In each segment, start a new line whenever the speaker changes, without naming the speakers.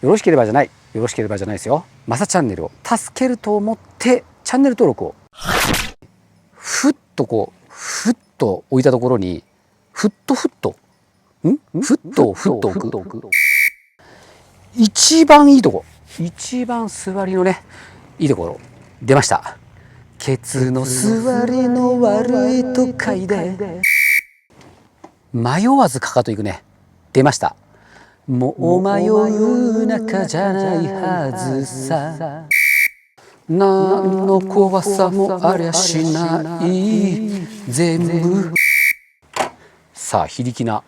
よろしければじゃない、よろしければじゃないですよ。マサチャンネルを助けると思ってチャンネル登録をふっと置いたところにふっと置く一番いいとこ、一番座りのねいいところ出ました。ケツの座りの悪いと書いて迷わずかかといくね、出ました。もう迷う中じゃないはずさ、何の怖さもありゃしない全部。さあ非力な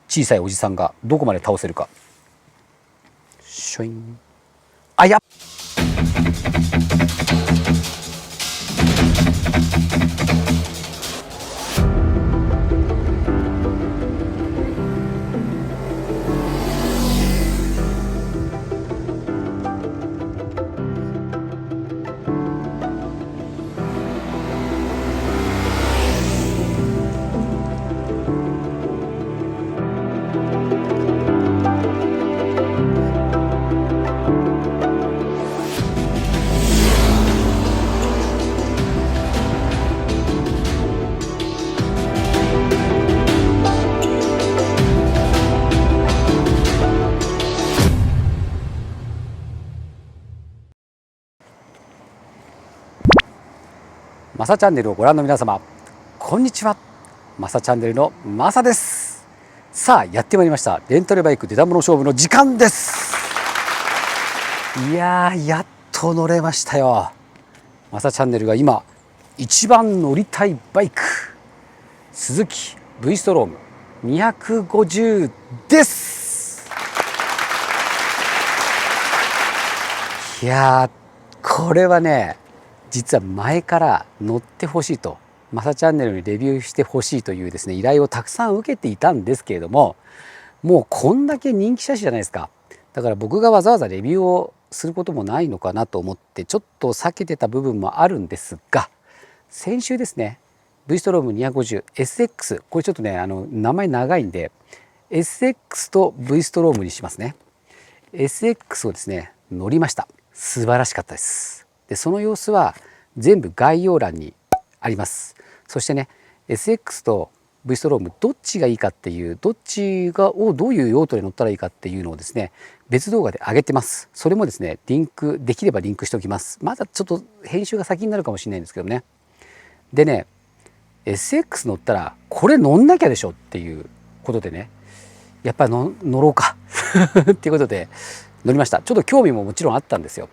小さいおじさんがどこまで倒せるか。シュイン、あやっ、マサチャンネルをご覧の皆様、こんにちは。マサチャンネルのマサです。さあやってまいりました、レンタルバイク出たもの勝負の時間です。いやー、やっと乗れましたよ。マサチャンネルが今一番乗りたいバイク、スズキ V ストローム250です。いやー、これはね、実は前から乗ってほしいと、マサチャンネルにレビューしてほしいというですね依頼をたくさん受けていたんですけれども、もうこんだけ人気車種じゃないですか。だから僕がわざわざレビューをすることもないのかなと思ってちょっと避けてた部分もあるんですが、先週ですね V ストローム 250SX、 これちょっとね名前長いんで SX と V ストロームにしますね。 SX をですね乗りました。素晴らしかったです。でその様子は全部概要欄にあります。そしてね SX と V ストロームどっちがいいかっていう、どっちをどういう用途で乗ったらいいかっていうのをですね別動画で上げてます。それもですねリンクできればリンクしておきます。まだちょっと編集が先になるかもしれないんですけどね。でね SX 乗ったらこれ乗んなきゃでしょっていうことでね、やっぱり乗ろうかっていうことで乗りました。ちょっと興味ももちろんあったんですよ。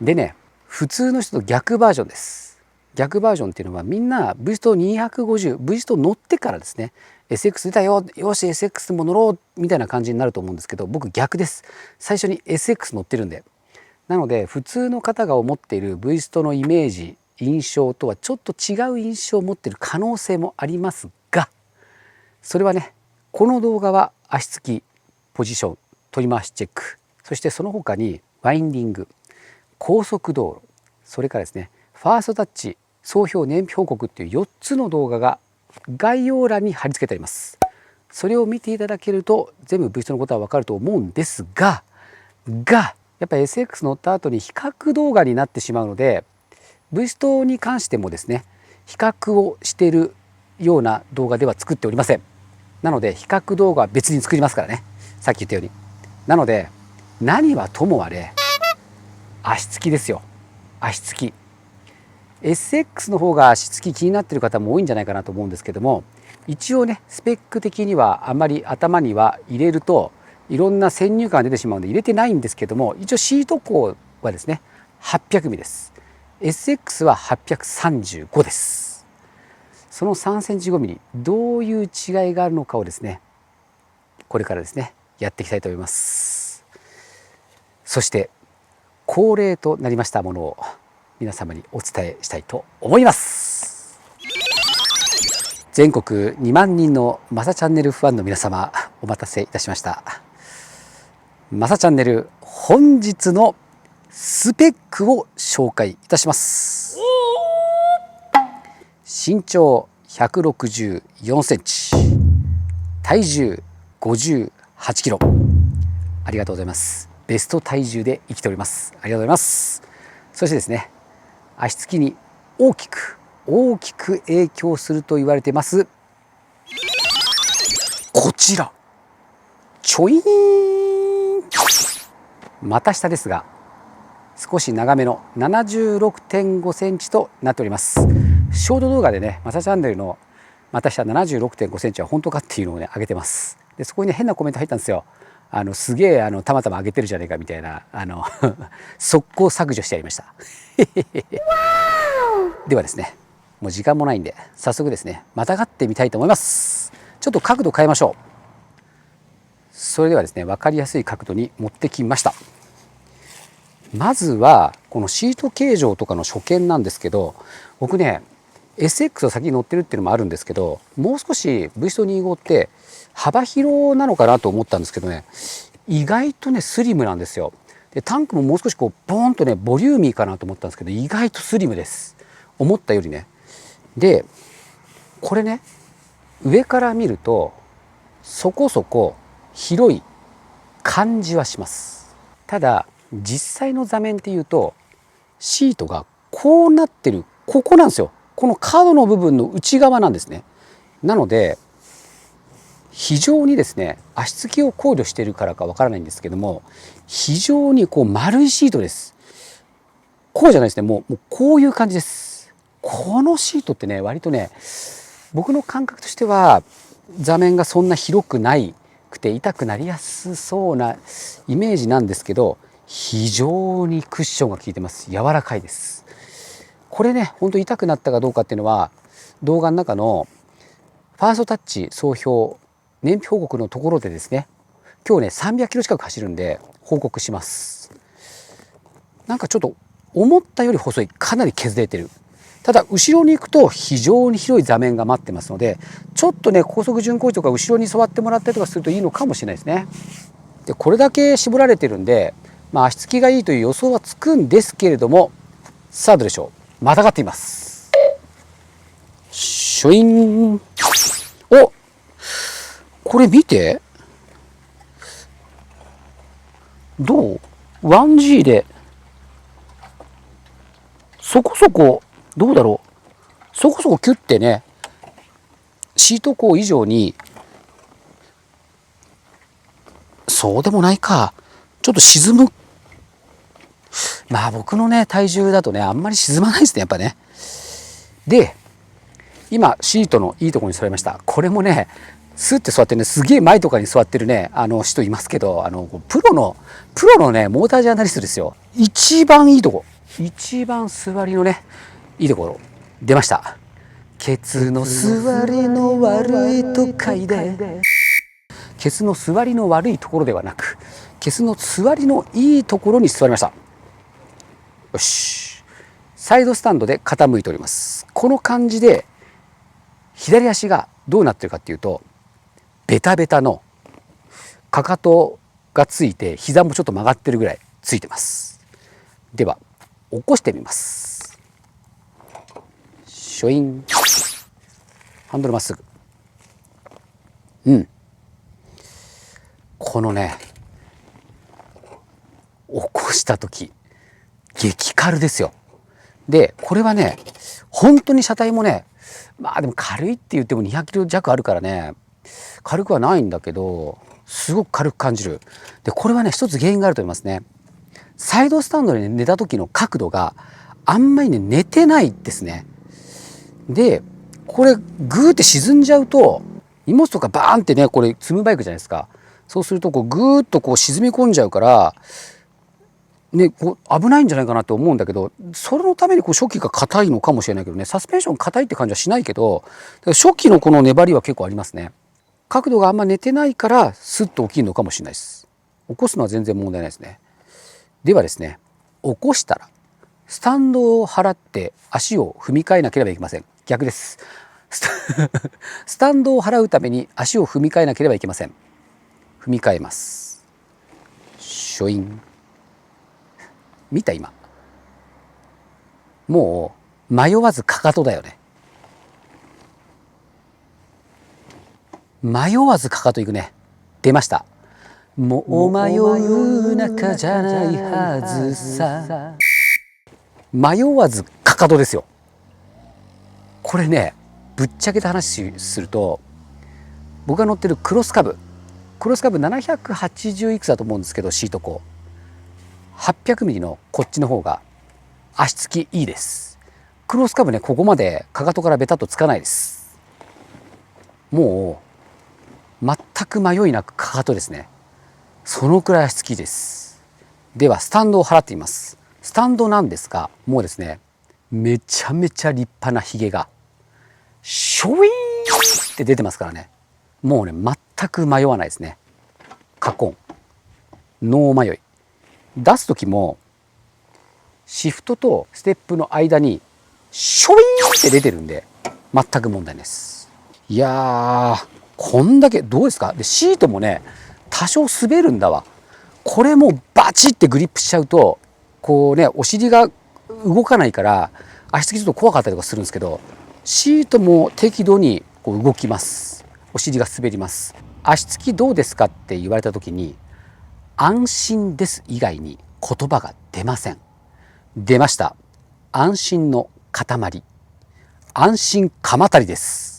でね普通の人と逆バージョンです。逆バージョンっていうのはみんな V スト250 V スト乗ってからですね SX 出たよ、よし SX も乗ろうみたいな感じになると思うんですけど、僕逆です。最初に SX 乗ってるんで。なので普通の方が思っている V ストのイメージ印象とはちょっと違う印象を持っている可能性もありますが、それはねこの動画は足つきポジション取り回しチェック、そしてその他にワインディング、高速道路、それからですねファーストタッチ、総評燃費報告っていう4つの動画が概要欄に貼り付けてあります。それを見ていただけると全部 V ストのことは分かると思うんですがやっぱり SX 乗った後に比較動画になってしまうので V ストに関してもですね比較をしているような動画では作っておりません。なので比較動画は別に作りますからね、さっき言ったように。なので何はともあれ足つきですよ。足つき SX の方が足つき気になっている方も多いんじゃないかなと思うんですけども、一応ねスペック的にはあまり頭には入れるといろんな先入観が出てしまうので入れてないんですけども、一応シート高はですね800ミリです。 SX は835です。その3センチ5ミリどういう違いがあるのかをですねこれからですねやっていきたいと思います。そして恒例となりましたものを皆様にお伝えしたいと思います。全国2万人のマサチャンネルファンの皆様、お待たせいたしました。マサチャンネル本日のスペックを紹介いたします。身長164センチ、体重58キロ。ありがとうございます。ベスト体重で生きております。ありがとうございます。そしてですね、足つきに大きく影響すると言われてますこちら、ちょいーん、股下ですが少し長めの 76.5 センチとなっております。ショート動画でね、マサチャンネルの股下 76.5 センチは本当かっていうのをね上げてます。でそこにね変なコメント入ったんですよ。すげえたまたま上げてるじゃねえかみたいな速攻削除してやりましたではですね、もう時間もないんで早速ですねまたがってみたいと思います。ちょっと角度変えましょう。それではですね、分かりやすい角度に持ってきました。まずはこのシート形状とかの所見なんですけど、僕ね SX を先に乗ってるっていうのもあるんですけど、もう少し V スト25って幅広なのかなと思ったんですけどね、意外とねスリムなんですよ。でタンクももう少しこうボーンとねボリューミーかなと思ったんですけど、意外とスリムです、思ったよりね。でこれね上から見るとそこそこ広い感じはします。ただ実際の座面っていうとシートがこうなってる、ここなんですよ。この角の部分の内側なんですね。なので非常にですね、足つきを考慮しているからかわからないんですけども、非常にこう丸いシートです。こうじゃないですね、もうこういう感じです。このシートってね割とね、僕の感覚としては座面がそんな広くないくて痛くなりやすそうなイメージなんですけど、非常にクッションが効いてます。柔らかいです。これね本当痛くなったかどうかっていうのは動画の中のファーストタッチ総評燃費報告のところでですね、今日ね300キロ近く走るんで報告します。なんかちょっと思ったより細い、かなり削れてる。ただ後ろに行くと非常に広い座面が待ってますので、ちょっとね高速巡航時とか後ろに座ってもらったりとかするといいのかもしれないですね。でこれだけ絞られてるんで、足つきがいいという予想はつくんですけれども、さあどうでしょう。またがっています。シュイン。お、これ見て、どう 1G でそこそこどうだろう、そこそこキュッてねシート高以上に、そうでもないか、ちょっと沈む。僕のね体重だとねあんまり沈まないですねやっぱね。で今シートのいいところに座りました。これもねスッて座ってね、すげえ前とかに座ってるね人いますけど、プロのねモータージャーナリストですよ。一番いいとこ、一番座りのねいいところ出ました。ケツの座りの悪いと書いて、ケツの座りの悪いところではなく、ケツの座りのいいところに座りました。よし、サイドスタンドで傾いております。この感じで左足がどうなってるかっていうと、ベタベタのかかとがついて膝もちょっと曲がってるぐらいついてます。では起こしてみます。ショイン、ハンドルまっすぐ。このね起こした時激軽ですよ。でこれはね本当に車体もね、でも軽いって言っても200キロ弱あるからね軽くはないんだけど、すごく軽く感じる。でこれはね一つ原因があると思いますね。サイドスタンドで寝た時の角度があんまりね寝てないですね。でこれグーって沈んじゃうと、荷物とかバーンってね、これ積むバイクじゃないですか。そうするとこうグーッとこう沈み込んじゃうからね、こう危ないんじゃないかなと思うんだけど、それのためにこう初期が硬いのかもしれないけどね、サスペンション硬いって感じはしないけど、初期のこの粘りは結構ありますね。角度があんま寝てないからスッと起きるのかもしれないです。起こすのは全然問題ないですね。ではですね、起こしたらスタンドを払って足を踏み替えなければいけません。逆です。スタンドを払うために足を踏み替えなければいけません。踏み替えます。ショイン。見た今。もう迷わずかかとだよね。迷わずかかといくね。出ました。もう迷う仲じゃないはずさ。迷わずかかとですよ。これね、ぶっちゃけた話すると、僕が乗ってるクロスカブ780いくつだと思うんですけど、シート高800ミリのこっちの方が足つきいいです。クロスカブね、ここまでかかとからベタっとつかないです。もう全く迷いなくかかとですね。そのくらい足つきいいです。ではスタンドを払ってみます。スタンドなんですが、もうですね、めちゃめちゃ立派なヒゲがショイーンって出てますからね。もうね、全く迷わないですね。カコンノー迷い。出す時もシフトとステップの間にショイーンって出てるんで全く問題ないです。いやー、こんだけどうですか。でシートもね、多少滑るんだわ。これもバチってグリップしちゃうとこうね、お尻が動かないから足つきちょっと怖かったりとかするんですけど、シートも適度にこう動きます。お尻が滑ります。足つきどうですかって言われた時に、安心です以外に言葉が出ません。出ました。安心の塊、安心鎌足りです。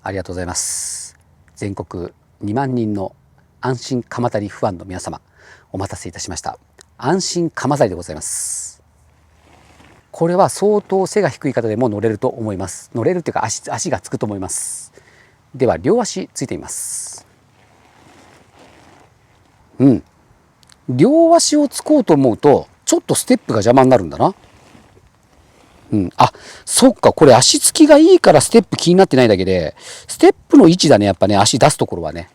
ありがとうございます。全国2万人の安心鎌足りファンの皆様、お待たせいたしました。安心鎌足りでございます。これは相当背が低い方でも乗れると思います。乗れるっていうか足がつくと思います。では両足ついてみます。両足をつこうと思うとちょっとステップが邪魔になるんだな。あ、そっか、これ足つきがいいからステップ気になってないだけで、ステップの位置だね、やっぱね、足出すところはね。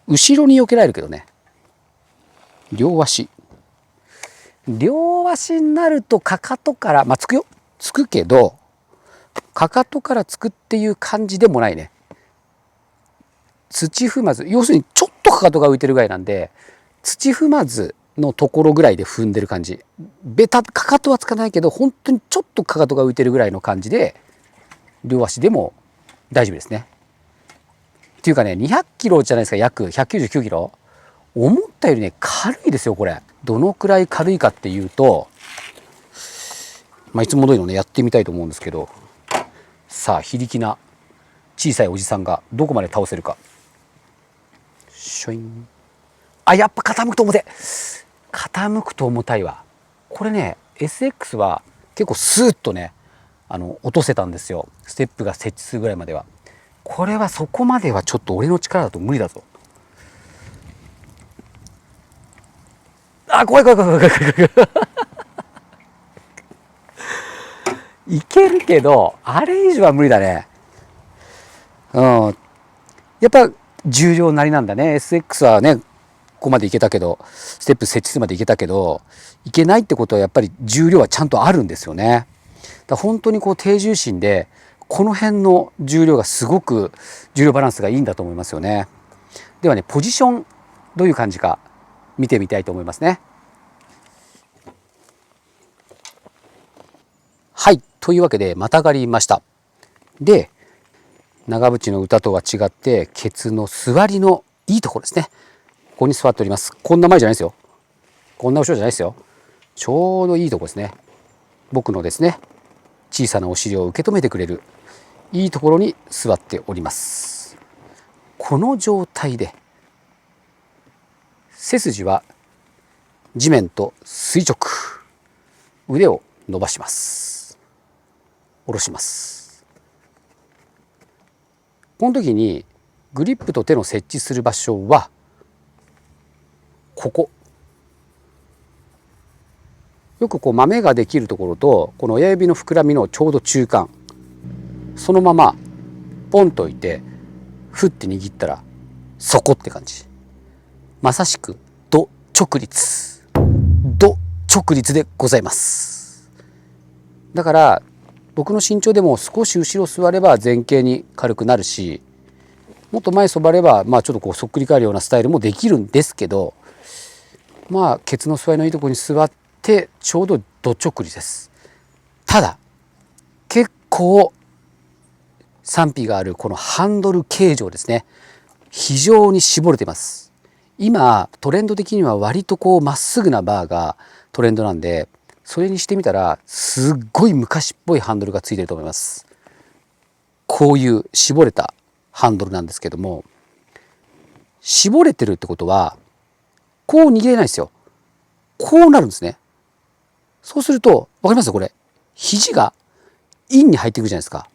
後ろに避けられるけどね。両足になるとかかとから、つくよ。つくけど、かかとからつくっていう感じでもないね。土踏まず、要するにちょっとかかとが浮いてるぐらいなんで、土踏まずのところぐらいで踏んでる感じ。かかとはつかないけど、本当にちょっとかかとが浮いてるぐらいの感じで、両足でも大丈夫ですね。っていうかね、200キロじゃないですか、約199キロ。思ったよりね、軽いですよ、これ。どのくらい軽いかっていうと、いつも通りのね、やってみたいと思うんですけど、さあ、非力な小さいおじさんがどこまで倒せるか。シュイン。あ、やっぱ傾くと重て。傾くと重たいわ。これね、SX は結構スーッとね、落とせたんですよ。ステップが設置するぐらいまでは。これはそこまではちょっと俺の力だと無理だぞ。あ、怖い。いけるけど、あれ以上は無理だね。やっぱ重量なりなんだね。SX はね、ここまでいけたけど、ステップ設置するまでいけたけど、いけないってことはやっぱり重量はちゃんとあるんですよね。だ本当にこう低重心で、この辺の重量がすごく重量バランスがいいんだと思いますよね。ではね、ポジションどういう感じか見てみたいと思いますね。はい、というわけでまたがりました。で、長渕の歌とは違ってケツの座りのいいところですね。ここに座っております。こんな前じゃないですよ。こんな後ろじゃないですよ。ちょうどいいところですね。僕のですね、小さなお尻を受け止めてくれるいいところに座っております。この状態で背筋は地面と垂直、腕を伸ばします。下ろします。この時にグリップと手の設置する場所はここ。よくこう豆ができるところとこの親指の膨らみのちょうど中間、そのままポンと置いてふって握ったらそこって感じ。まさしくド直立でございます。だから僕の身長でも少し後ろ座れば前傾に軽くなるし、もっと前そばればちょっとこうそっくり返るようなスタイルもできるんですけど、ケツの座りのいいところに座ってちょうどド直立です。ただ結構賛否があるこのハンドル形状ですね。非常に絞れてます。今トレンド的には割とこうまっすぐなバーがトレンドなんで、それにしてみたらすっごい昔っぽいハンドルがついてると思います。こういう絞れたハンドルなんですけども、絞れてるってことはこう握れないですよ。こうなるんですね。そうすると分かりますよ、これ肘がインに入ってくるじゃないですか。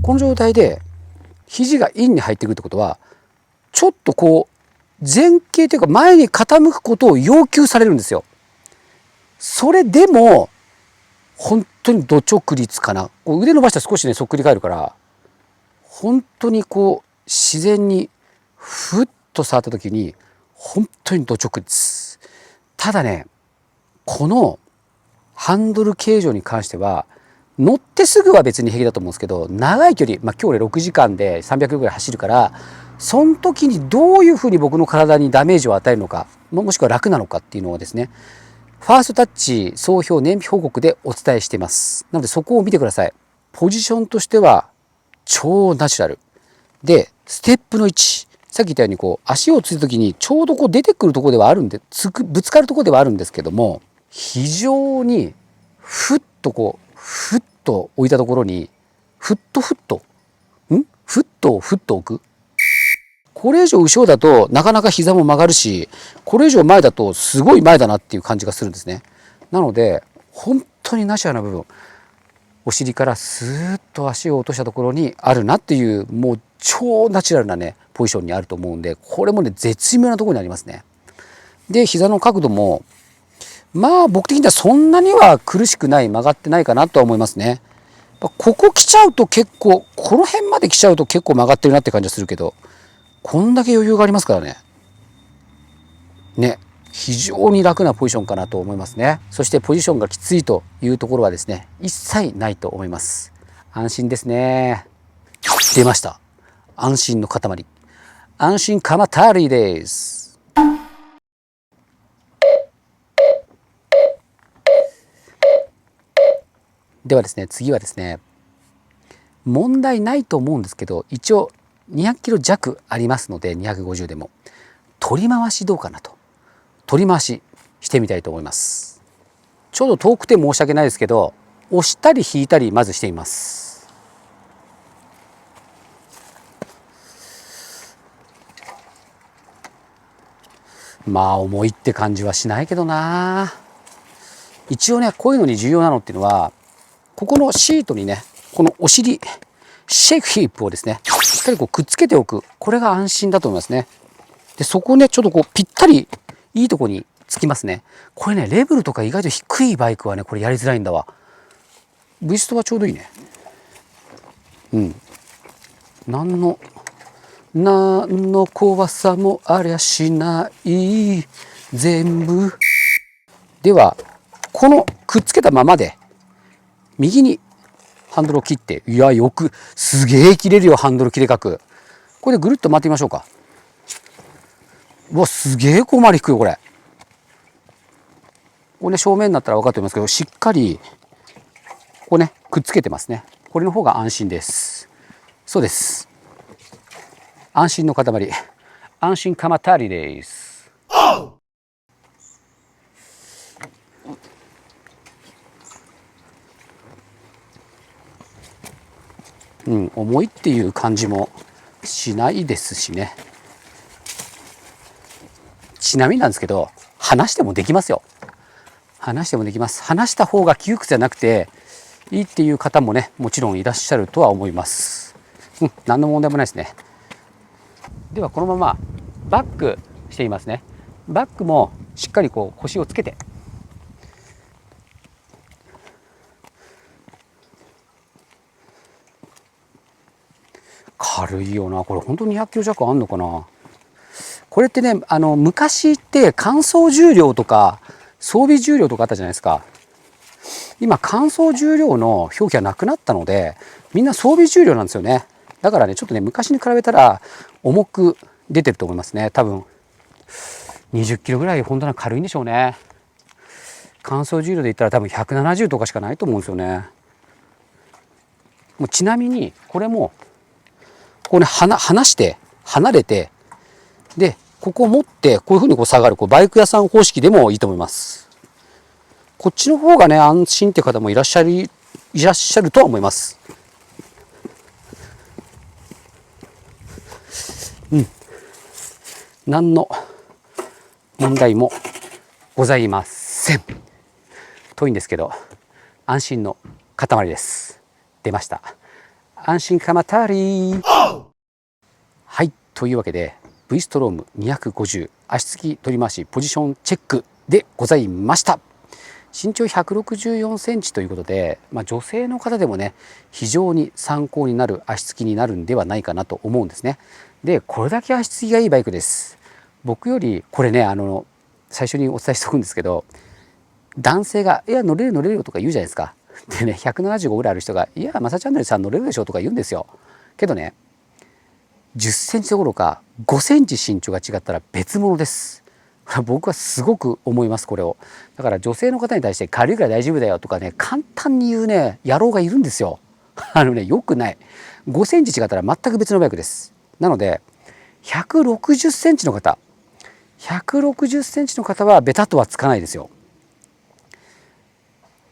この状態で肘がインに入ってくるってことは、ちょっとこう前傾というか前に傾くことを要求されるんですよ。それでも本当にド直立かな。こう腕伸ばしたら少しねそっくり返るから、本当にこう自然にふっと触った時に本当にド直立。ただね、このハンドル形状に関しては乗ってすぐは別に平気だと思うんですけど、長い距離、今日俺6時間で300キロぐらい走るから、その時にどういうふうに僕の体にダメージを与えるのか、もしくは楽なのかっていうのをですね、ファーストタッチ総評燃費報告でお伝えしています。なのでそこを見てください。ポジションとしては超ナチュラルで、ステップの位置、さっき言ったようにこう足をついた時にちょうどこう出てくるところではあるんで、ぶつかるところではあるんですけども、非常にふっとこうふっと置いたところにふっと置く。これ以上後ろだとなかなか膝も曲がるし、これ以上前だとすごい前だなっていう感じがするんですね。なので本当にナチュラルな部分、お尻からスーッと足を落としたところにあるなっていう、もう超ナチュラルなねポジションにあると思うんで、これもね絶妙なところにありますね。で膝の角度もまあ僕的にはそんなには苦しくない、曲がってないかなとは思いますね。ここ来ちゃうと結構、この辺まで来ちゃうと結構曲がってるなって感じがするけど、こんだけ余裕がありますからね。ね、非常に楽なポジションかなと思いますね。そしてポジションがきついというところはですね、一切ないと思います。安心ですね。出ました。安心の塊。安心カマタリです。ではですね、次はですね、問題ないと思うんですけど、一応200キロ弱ありますので、250でも取り回しどうかなと、取り回ししてみたいと思います。ちょうど遠くて申し訳ないですけど、押したり引いたりまずしてみます。まあ重いって感じはしないけどな。一応ね、こういうのに重要なのっていうのは、ここのシートにね、このお尻シェイクヒップをですね、しっかりこうくっつけておく。これが安心だと思いますね。で、そこね、ちょっとこうぴったりいいとこにつきますね。これね、レベルとか意外と低いバイクはね、これやりづらいんだわ。ブイストはちょうどいいね。うん。何の怖さもありゃしない。全部。では、このくっつけたままで、右にハンドルを切って、いや、よく、すげえ切れるよ、ハンドル切れ角。これでぐるっと回ってみましょうか。うわ、すげえ小回り引くよ、これ。これね、正面になったら分かっておりますけど、しっかり、ここね、くっつけてますね。これの方が安心です。そうです。安心の塊。安心カマタリです。うん、重いっていう感じもしないですしね。ちなみになんですけど、離してもできますよ。離してもできます。離した方が窮屈じゃなくていいっていう方もね、もちろんいらっしゃるとは思います。うん、何の問題もないですね。ではこのままバックしていますね。バックもしっかりこう腰をつけて、軽いよな。これ本当に200キロ弱あんのかな。これってね、昔って乾燥重量とか装備重量とかあったじゃないですか。今乾燥重量の表記はなくなったので、みんな装備重量なんですよね。だからね、ちょっとね、昔に比べたら重く出てると思いますね。多分20キロぐらい本当は軽いんでしょうね。乾燥重量で言ったら多分170とかしかないと思うんですよね。もうちなみにこれもこうね、離して離れて、でここを持ってこういうふうにこう下がる、こうバイク屋さん方式でもいいと思います。こっちの方がね安心って方もいらっしゃるとは思います。何の問題もございません。遠いんですけど安心の塊です。出ました。安心かまたり。はい、というわけで V ストローム250足つき取り回しポジションチェックでございました。身長164センチということで、女性の方でもね非常に参考になる足つきになるんではないかなと思うんですね。でこれだけ足つきがいいバイクです。僕よりこれね最初にお伝えしておくんですけど、男性が「いや乗れる乗れるよ」とか言うじゃないですか。でね175ぐらいある人が「いやマサチャンネルさん乗れるでしょ」とか言うんですよ。けどね10センチどころか5センチ身長が違ったら別物です。僕はすごく思います。これをだから女性の方に対して軽いぐらい大丈夫だよとかね簡単に言うね野郎がいるんですよ。よくない。5センチ違ったら全く別のバイクです。なので160センチの方160センチの方はベタとはつかないですよ。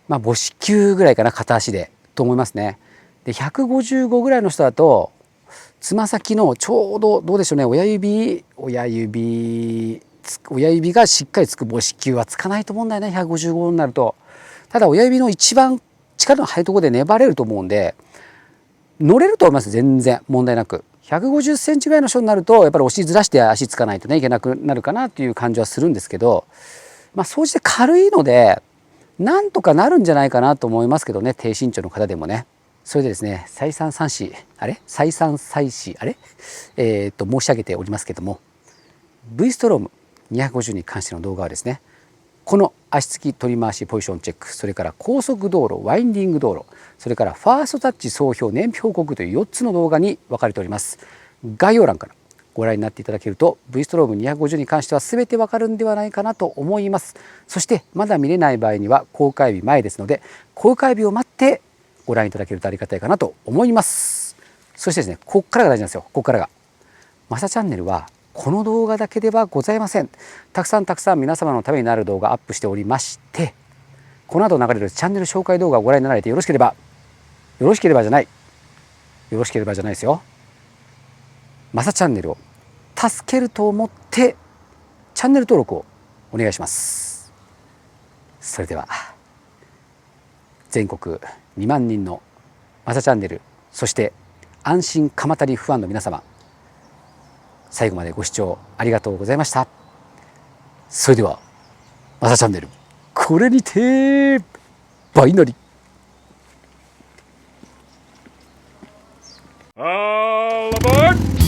母子球ぐらいかな、片足でと思いますね。で155ぐらいの人だとつま先のちょうどどうでしょうね、親指がしっかりつく母子球はつかないと思うんだよね155になると。ただ親指の一番力の入るところで粘れると思うんで乗れると思います。全然問題なく。150センチぐらいの人になるとやっぱり押しずらして足つかないとねいけなくなるかなという感じはするんですけど、総じて軽いのでなんとかなるんじゃないかなと思いますけどね、低身長の方でもね。それでですね再三再四申し上げておりますけども V ストローム250に関しての動画はですね、この足つき取り回しポジションチェック、それから高速道路ワインディング道路、それからファーストタッチ総評燃費報告という4つの動画に分かれております。概要欄からご覧になっていただけると V ストローム250に関しては全て分かるんではないかなと思います。そしてまだ見れない場合には公開日前ですので公開日を待ってご覧いただけるとありがたいかなと思います。そしてですねここからが大事なんですよ。ここからがマサチャンネルはこの動画だけではございません。たくさん皆様のためになる動画アップしておりまして、この後流れるチャンネル紹介動画をご覧になられてよろしければじゃないですよ。マサチャンネルを助けると思ってチャンネル登録をお願いします。それでは全国2万人のマサチャンネル、そして安心鎌足りファンの皆様、最後までご視聴ありがとうございました。それではマサチャンネルこれにてバイナリ。
All aboard!